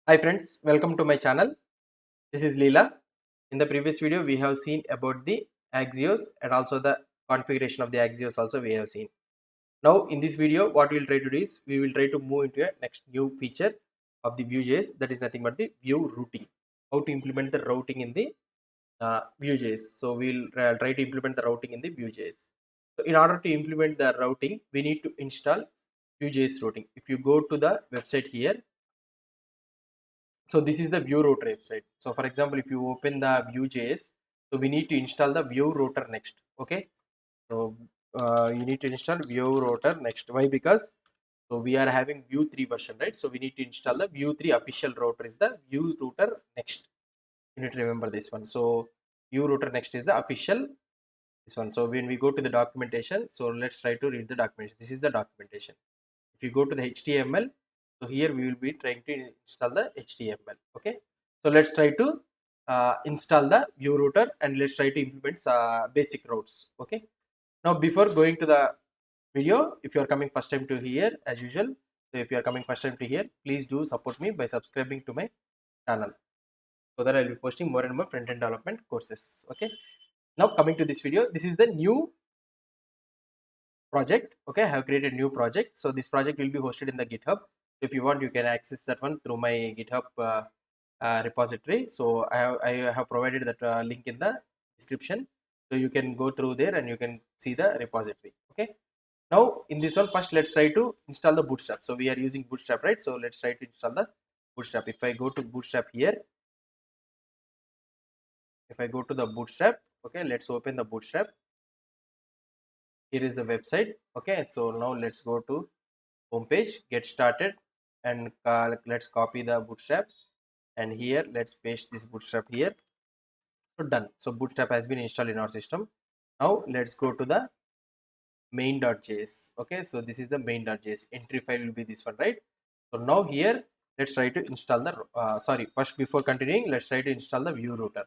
Hi friends, welcome to my channel. This is Leela. In the previous video, we have seen about the Axios and also the configuration of the Axios also we have seen. Now in this video, what we will try to do is we will try to move into a next new feature of the Vue.js, that is nothing but the Vue routing. How to implement the routing in the Vue.js. So we will try to implement the routing in the Vue.js. So in order to implement the routing, we need to install Vue.js routing. If you go to the website here, so this is the Vue Router website. So for example, if you open the Vue.js, so we need to install the Vue Router next. Okay, so you need to install Vue Router next. Why? Because so we are having Vue 3 version, right? So we need to install the Vue 3 official router is the Vue Router next. You need to remember this one. So Vue Router next is the official this one. So when we go to the documentation, so let's try to read the documentation. This is the documentation. If you go to the HTML, so here we will be trying to install the HTML. Okay, so let's try to install the Vue router and let's try to implement basic routes. Okay, now before going to the video, if you are coming first time to here as usual, so if you are coming first time to here, please do support me by subscribing to my channel so that I will be posting more and more front end development courses. Okay, now coming to this video, this is the new project. Okay, I have created a new project, so this project will be hosted in the GitHub. If you want, you can access that one through my GitHub repository. So I have provided that link in the description, so you can go through there and you can see the repository. Okay, now in this one, first let's try to install the bootstrap. So we are using bootstrap, right? So let's try to install the bootstrap. If I go to bootstrap here, if I go to the bootstrap, okay, let's open the bootstrap. Here is the website. Okay, so now let's go to home page, get started, and let's copy the bootstrap, and here let's paste this bootstrap here. So done. So bootstrap has been installed in our system. Now let's go to the main.js. Okay, so this is the main.js. Entry file will be this one, right? So now here let's try to install the sorry, first before continuing, let's try to install the Vue router.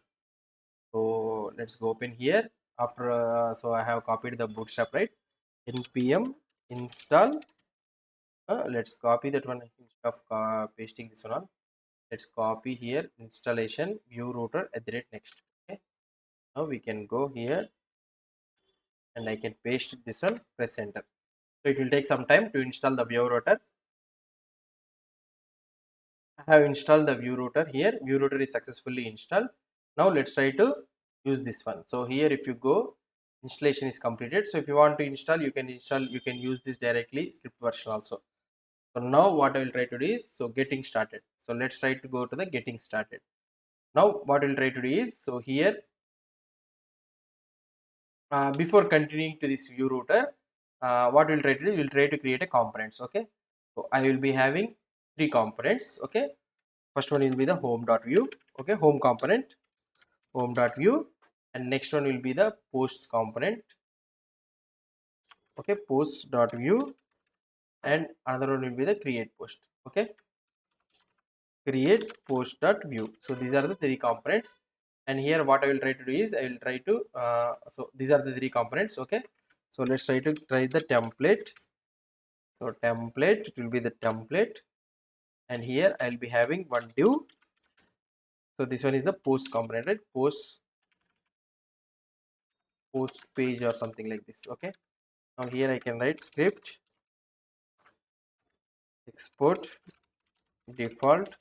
So let's go open here. After so I have copied the bootstrap, right? npm install. Let's copy that one instead of pasting this one on. Let's copy here installation Vue router at the rate next. Okay, now we can go here and I can paste this one, press enter. So it will take some time to install the Vue router. I have installed the Vue router here. Vue router is successfully installed. Now let's try to use this one. So here if you go, installation is completed. So if you want to install, you can use this directly script version also. So now what I will try to do is, so getting started. So let's try to go to the getting started. Now what we'll try to do is, so here before continuing to this Vue router, what we'll try to do, we'll try to create a components. Okay, so I will be having three components. Okay, first one will be the home.view. Okay, home component, home.view, and next one will be the posts component. Okay, posts.view, and another one will be the create post. Okay, create post.view. So these are the three components, and here what I will try to do is I will try to so these are the three components. Okay, so let's try the template. So template, it will be the template, and here I'll be having one div. So this one is the post component, right? Post page or something like this. Okay, now here I can write script export default,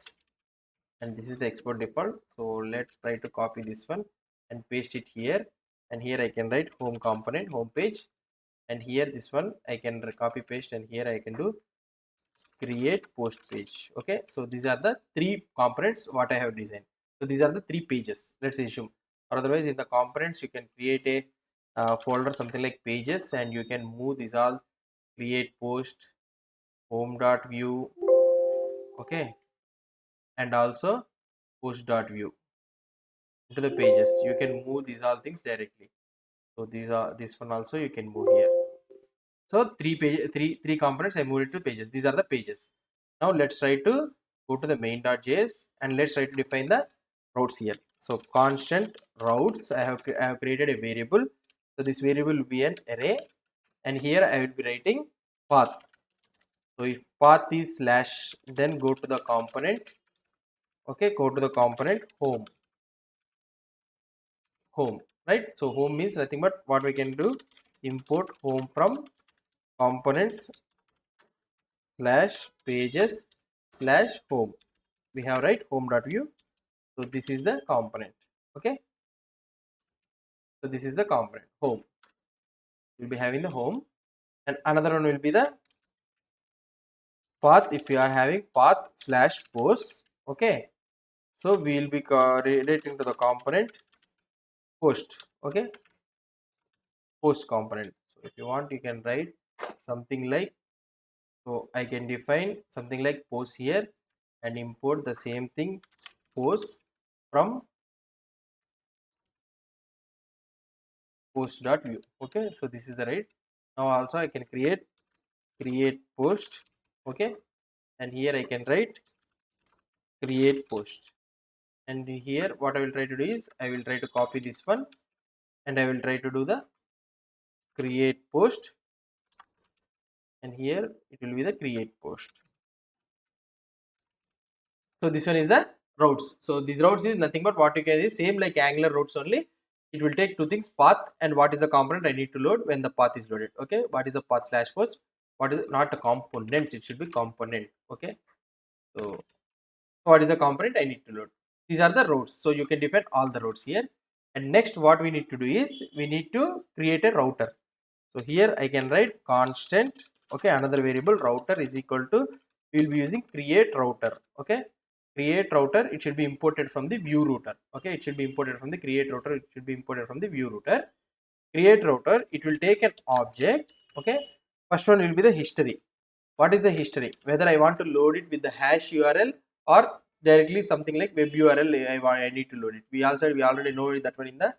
and this is the export default. So let's try to copy this one and paste it here, and here I can write home component, home page, and here this one I can copy paste, and here I can do create post page. Okay, so these are the three components what I have designed. So these are the three pages, let's assume, or otherwise in the components you can create a folder something like pages, and you can move these all, create post, home.view, okay, and also post.view into the pages. You can move these all things directly. So these are, this one also you can move here. So three components I moved it to pages. These are the pages. Now let's try to go to the main.js and let's try to define the routes here. So constant routes, I have created a variable. So this variable will be an array, and here I will be writing path. So if path is slash, then go to the component, Okay, go to the component home, right? So home means nothing but what we can do, import home from components slash pages slash home. We have, right, home.view. So this is the component. Okay, so this is the component home. We'll be having the home, and another one will be the path. If you are having path slash post, okay, so we will be relating to the component post. Okay, post component. So if you want, you can write something like, so I can define something like post here and import the same thing post from post.view. Okay, so this is the right. Now also I can create post. Okay, and here I can write create post, and here what I will try to do is I will try to copy this one and I will try to do the create post, and here it will be the create post. So this one is the routes. So these routes is nothing but what you can is same like Angular routes only. It will take two things, path and what is the component I need to load when the path is loaded. Okay, what is the path slash post? What is not a components? It should be component. Okay, so what is the component I need to load? These are the routes. So you can define all the routes here. And next, what we need to do is we need to create a router. So here I can write constant. Okay, another variable router is equal to, we will be using create router. Okay, create router, it should be imported from the Vue router. Okay, it should be imported from the create router, it should be imported from the Vue router. Create router, it will take an object. Okay, first one will be the history. What is the history? Whether I want to load it with the hash URL or directly something like web URL, I need to load it. We already know that one in the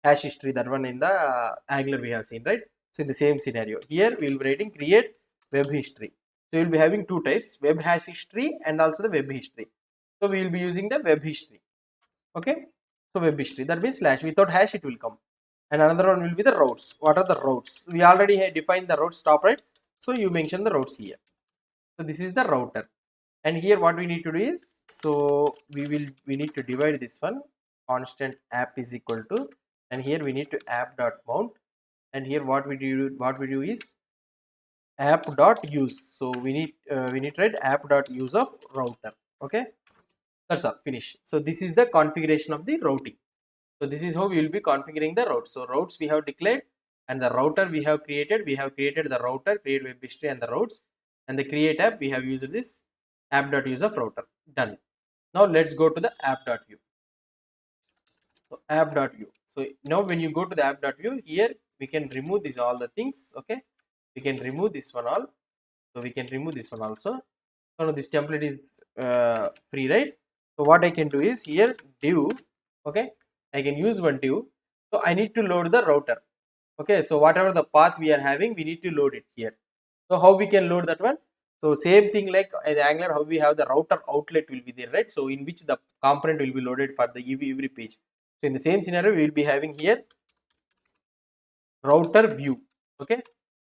hash history, that one in the Angular we have seen, right? So in the same scenario here we will be writing create web history. So you will be having two types, web hash history and also the web history. So we will be using the web history. Okay, so web history, that means slash, without hash it will come. And another one will be the routes. What are the routes? We already have defined the routes top right, so you mention the routes here. So this is the router, and here what we need to do is, so we need to divide this one, constant app is equal to, and here we need to app dot mount, and here what we do is app dot use. So we need to write app dot use of router. Okay, that's all, finish. So this is the configuration of the routing. So this is how we will be configuring the routes. So routes we have declared, and the router we have created. We have created the router, create web history and the routes, and the create app we have used this app.use of router. Done. Now let's go to the app.view. So app.view. So now when you go to the app.view, here we can remove these all the things. Okay, we can remove this one all. So we can remove this one also. So now this template is free, right? So what I can do is here div. Okay, I can use one div. So I need to load the router. Okay, so whatever the path we are having, we need to load it here. So how we can load that one? So same thing like in Angular, how we have the router outlet will be there, right? So in which the component will be loaded for the every page. So in the same scenario, we will be having here router view. Okay,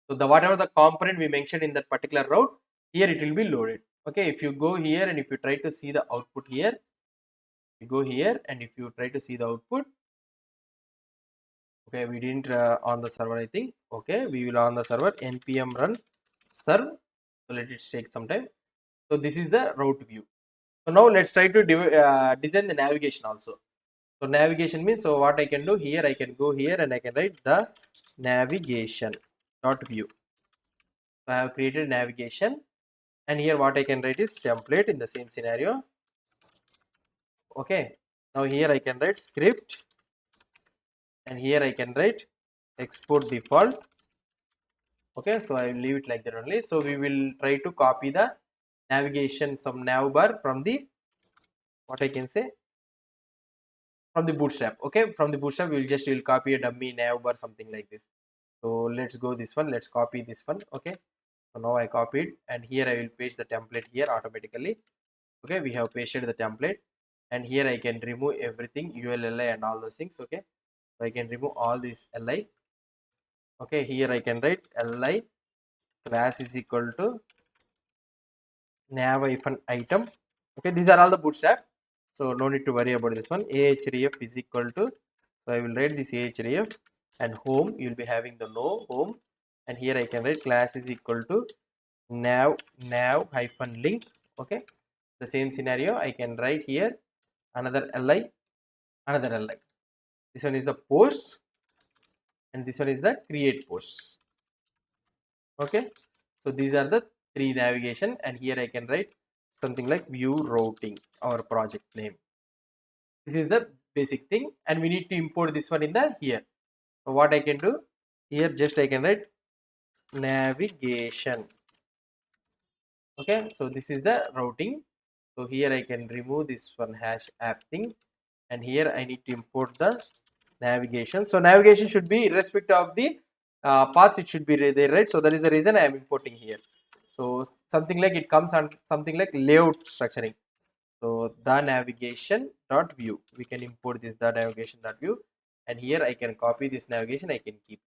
so the whatever the component we mentioned in that particular route, here it will be loaded. Okay, if you go here and if you try to see the output here, you go here and if you try to see the output, okay, we didn't on the server, I think. Okay, we will on the server npm run serve. So let it take some time. So this is the route view. So now let's try to design the navigation also. So navigation means, so what I can do here, I can go here and I can write the navigation dot view. So I have created navigation, and here what I can write is template in the same scenario. Okay, now here I can write script, and here I can write export default. Okay, so I will leave it like that only. So we will try to copy the navigation, some nav bar from the, what I can say, from the bootstrap. Okay, from the bootstrap we will copy a dummy nav bar, something like this. So let's go this one, let's copy this one. Okay, so now I copied, and here I will paste the template here automatically. Okay, we have pasted the template, and here I can remove everything, ulli and all those things. Okay, so I can remove all this li. Okay, here I can write li class is equal to nav hyphen item. Okay, these are all the bootstrap. So no need to worry about this one. Ahref is equal to, so I will write this ahref, and home, you will be having the no home, and here I can write class is equal to nav hyphen link. Okay, the same scenario I can write here another li, another li. This one is the post, and this one is the create posts. Okay, so these are the three navigation, and here I can write something like Vue Routing, our project name. This is the basic thing, and we need to import this one in the here. So what I can do here, just I can write navigation. Okay, so this is the routing. So here I can remove this one hash app thing, and here I need to import the navigation. So navigation should be irrespective of the paths, it should be there, right? So that is the reason I am importing here. So something like it comes on something like layout structuring. So the navigation dot view, we can import this the navigation dot view, and here I can copy this navigation, I can keep.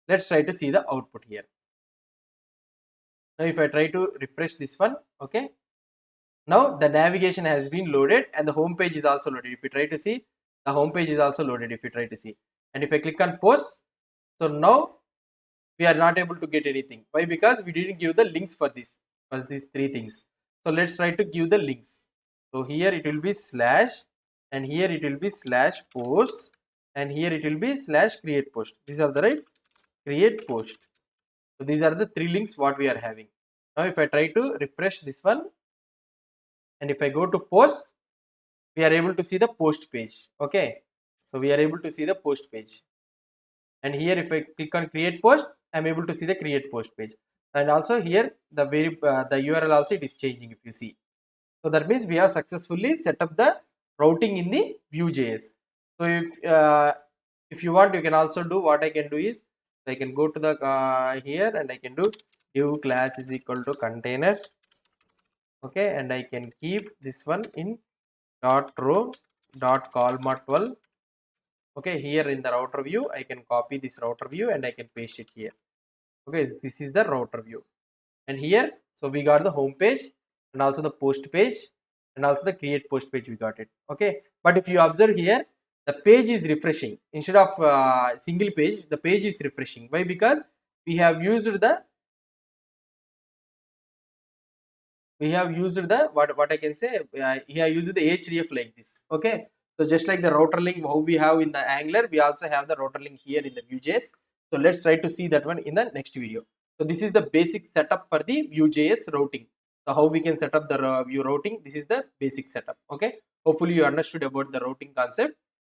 Let's try to see the output here. Now if I try to refresh this one, okay, now the navigation has been loaded and the home page is also loaded. If you try to see, the home page is also loaded if you try to see. And if I click on post, so now we are not able to get anything. Why? Because we didn't give the links for this, for these three things. So let's try to give the links. So here it will be slash, and here it will be slash post, and here it will be slash create post. These are the right create post. So these are the three links what we are having. Now if I try to refresh this one, and if I go to post, we are able to see the post page. Okay, so we are able to see the post page, and here if I click on create post, I am able to see the create post page, and also here the the URL also it is changing if you see. So that means we have successfully set up the routing in the Vue.js. So if you want, you can also do what I can do is I can go to the here, and I can do div class is equal to container. Okay, and I can keep this one in dot row dot colma12. Okay, here in the router view I can copy this router view and I can paste it here. Okay, this is the router view, and here so we got the home page and also the post page and also the create post page, we got it. Okay, but if you observe here, the page is refreshing instead of single page, the page is refreshing. Why? Because we have used the what I can say, we have used the href like this. Okay, so just like the router link how we have in the Angular, we also have the router link here in the Vue.js. So let's try to see that one in the next video. So this is the basic setup for the Vue.js routing. So how we can set up the Vue routing, this is the basic setup. Okay, hopefully you understood about the routing concept.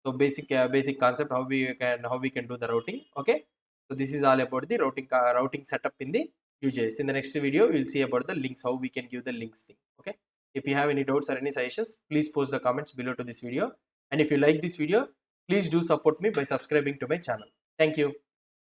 So basic concept how we can do the routing. Okay, so this is all about the routing setup in the Vue.js. In the next video, we will see about the links, how we can give the links thing. Okay. If you have any doubts or any suggestions, please post the comments below to this video. And if you like this video, please do support me by subscribing to my channel. Thank you.